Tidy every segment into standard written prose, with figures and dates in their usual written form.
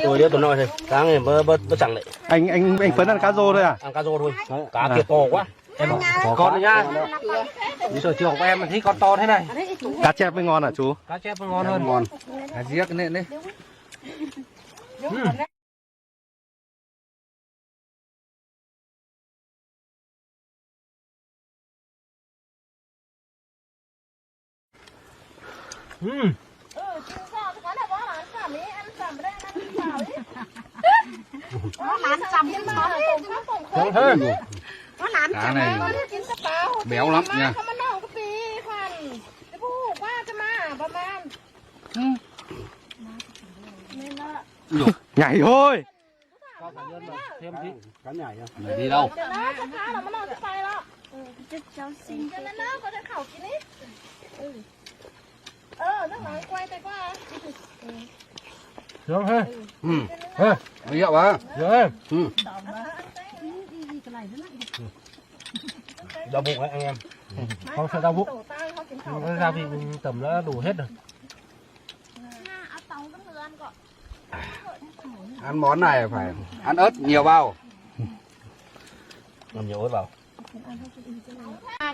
Tôi đứa tuần nói thôi, sáng này bớt chẳng lại. Anh Phấn ăn cá rô thôi à? Ăn cá rô thôi, cá kia to quá. Em con này nhá. Đi sở trường của em thấy con to thế này. Cá chép mới ngon hả chú? Cá chép mới ngon hơn. Ngon. Cá giếc này đấy. Cá này béo lắm nha. Nhảy thôi. Cá nhảy à? Mày đi đâu? Sướng ha. Mấy dạo à? Sướng. Đau bụng đấy anh em. Không sợ đau bụng. Gia vị tầm đã đủ hết rồi. Ăn món này phải ăn ớt nhiều vào. Làm nhiều ớt vào.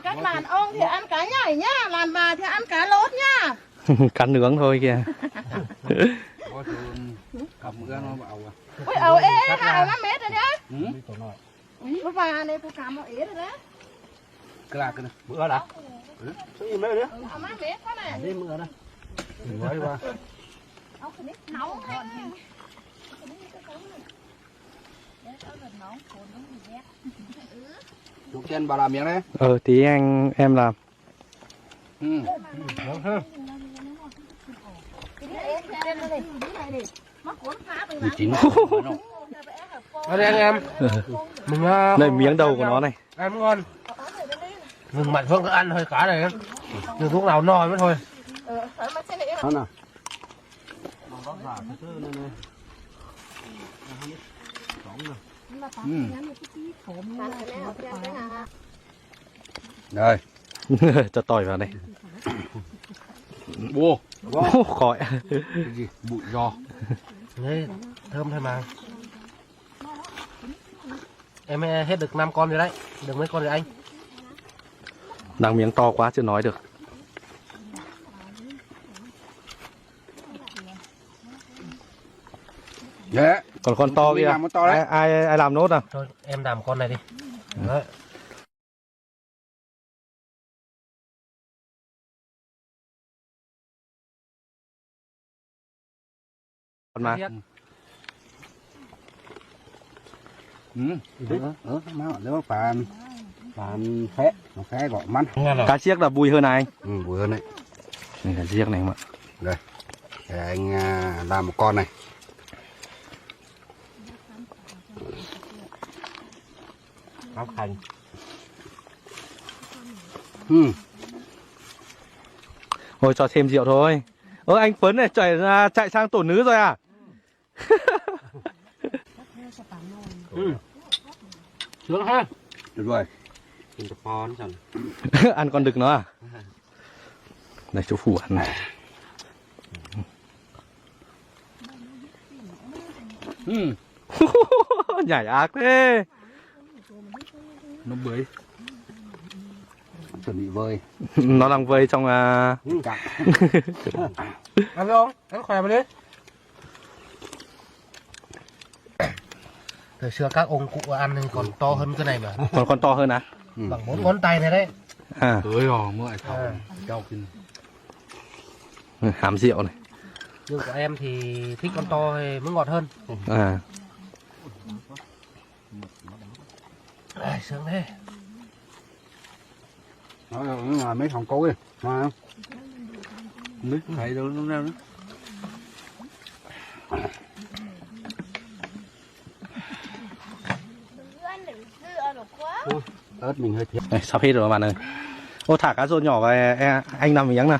Các đàn ông thì ăn cá nhảy nhá, đàn bà thì ăn cá lốt nhá. Cá nướng thôi kìa. Cầm cái nó vào à? Ôi ấu ế hào 5 mét rồi đấy. Bữa bà này cô cầm ế rồi đấy. Cái là cái này. Bữa đã. Sao gì mấy nữa? 5 mét quá này. Đi mưa đây. Nói qua. Nóng thôi. Chú Chen vào làm miếng đấy. Tí em làm. Chín. Đây anh em. Mình Đây miếng đầu của nó này. ăn ngon. Mình Mạnh Phương cứ ăn hơi cá này. Đừng lúc nào no mới thôi. Đó nào. Đây. Cho tỏi vào đây. Wow. Khỏi. Cái gì? Bụi giò. Đấy, thơm thôi mà. Em hết được 5 con rồi đấy. Được mấy con rồi anh? Đang miếng to quá chưa nói được. Dạ. Còn con to kia. Ai làm nốt à? Thôi em làm con này đi. Đấy. Còn mà. Nếu phàn phé gọi mắn. Cá chiếc là vui hơn này anh. Vui hơn đấy. Đây cá chiếc này em ạ. Đây. Để anh làm một con này. Áo hành. Thôi cho thêm rượu thôi. Anh Phấn này chạy sang tổ nữ rồi à? Sướng ha. Được rồi. Ăn con đực nó à? Đây chỗ phủ ăn này. Nhảy ác thế. Nó bới. Chuẩn bị vơi. Nó đang vơi trong Ăn không? Ăn khỏe mà đi. Thời xưa các ông cụ ăn còn to hơn cái này mà. Còn con to hơn à? Bằng 4 ngón tay này đấy. À. Tới rồi, mới thảo. Cao kinh. Hàm rượu này. Nhưng của em thì thích con to thì mới ngọt hơn. À. Sướng thế. Nói là mấy thằng cối mà không? Không biết thấy đâu nó đâu nữa. Ớt mình hơi thiệt. Đây, sắp hết rồi bạn ơi. Ô thả cá rô nhỏ vào anh làm miếng nào.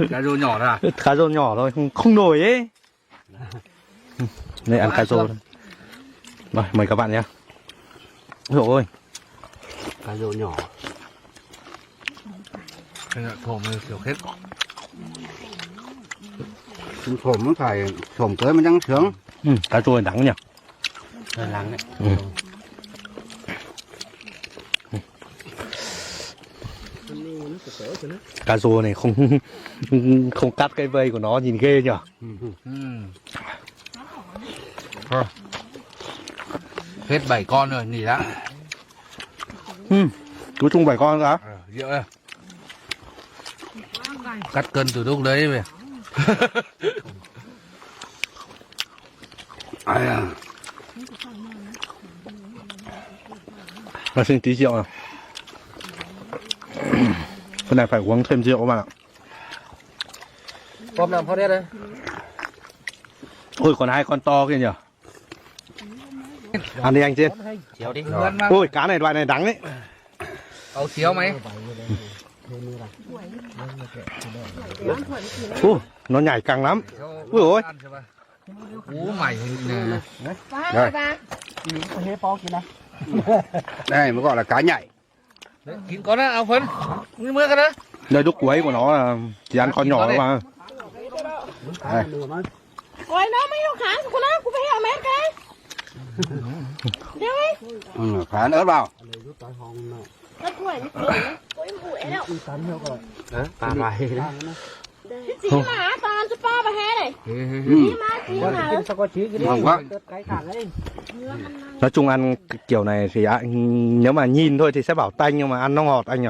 Cá rô nhỏ thôi à? Cá rô nhỏ thôi, không nổi ấy. Đây ăn cá rô thôi. Rồi mời các bạn nhé. Ôi Cá rô nhỏ. Thổ mình kiểu hết. Thổm nó phải thổm tới mà trắng sướng. Cá chua đắng nhỉ. lắng đấy. Cá rô này không cắt cái vây của nó nhìn ghê nhỉ. Hết 7 con rồi, nghỉ đã. Cứ chung 7 con cả. Rượu đây. Cắt cân từ lúc đấy về. Và xin tí rượu nào. Cái này phải uống thêm rượu các bạn ạ. Con làm phao đét đấy. Ôi còn 2 con to kia nhỉ. Ăn đi anh trên. Chéo đi. Ôi cá này loại này đắng đấy. Ấu xíu mày. Nó nhảy càng lắm. Ui ôi. Ú mày nè. Rồi. Đây mới gọi là cá nhảy. Kín con á, ông Phấn. Mưa cái đó. Đây đúc cuối của nó là chỉ ăn con nhỏ thôi mà. Đây. Quay nó mấy nó kháng của nó, của phải heo mẹ cái. Phán ớt vào. Nó quẩy nó quẩy nó quẩy đâu. Ta lại đấy. Chị mà toàn cho pa và he này. Chị mà. Sao có chí cái Ngon quá. Nói chung ăn kiểu này thì nếu mà nhìn thôi thì sẽ bảo tanh nhưng mà ăn nó ngọt anh nhỉ.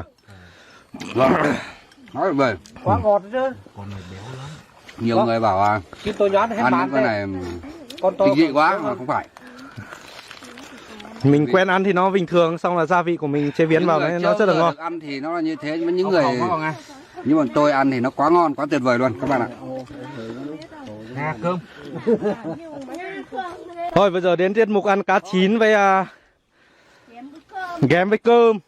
Vâng. Nói về. Quá ngọt chứ. Nhiều người bảo à, Chứ tôi nhón hết ăn bán cái này con to. kinh dị quá mà không phải. Mình quen ăn thì nó bình thường, xong là gia vị của mình chế biến vào đấy nó rất là ngon. Ăn thì nó là như thế, nhưng những người như bọn tôi ăn thì nó quá ngon, quá tuyệt vời luôn các bạn ạ. Cơm. Thôi bây giờ đến tiết mục ăn cá chín với ghém với cơm.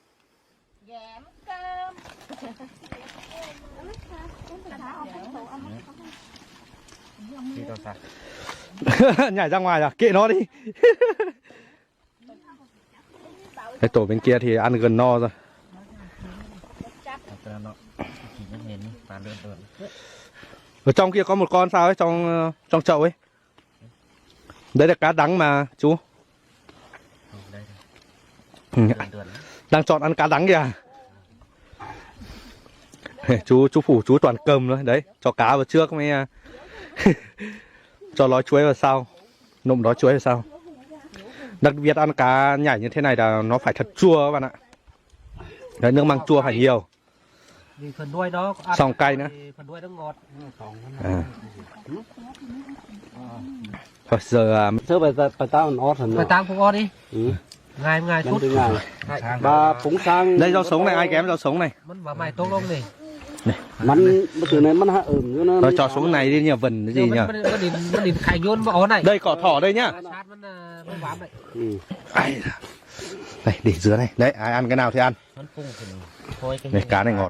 Nhảy ra ngoài à, kệ nó đi. Cái tổ bên kia thì ăn gần no rồi. Ở trong kia có một con sao ấy, trong chậu ấy. Đấy là cá đắng mà chú. Đang chọn ăn cá đắng kìa. Chú phủ chú toàn cầm thôi. Đấy, cho cá vào trước mới cho ló chuối vào sau. Nụm đó chuối vào sau. Đặc biệt ăn cá nhảy như thế này là nó phải thật chua các bạn ạ. Đấy, nước măng chua phải nhiều. Vì phần đuôi đó có ăn, Xong cay nữa. phần đuôi nó ngọt. Thôi giờ Sơ bài tao nó thần Phải tang không ngon đi. Ngày phút. Ba phúng sang. đây rau sống này, ai kém rau sống này. Mắn vào mày tốt lắm này. Mắn từ này mắn hạ nó. Thôi cho xuống này đi nhờ vần cái gì nhỉ. Nó đi khai nhôn vào này. Đây cỏ thỏ đây nhá. Sát nó bám đấy. Đây để dứa này. Đấy ai ăn cái nào thì ăn. Đây cá này ngọt.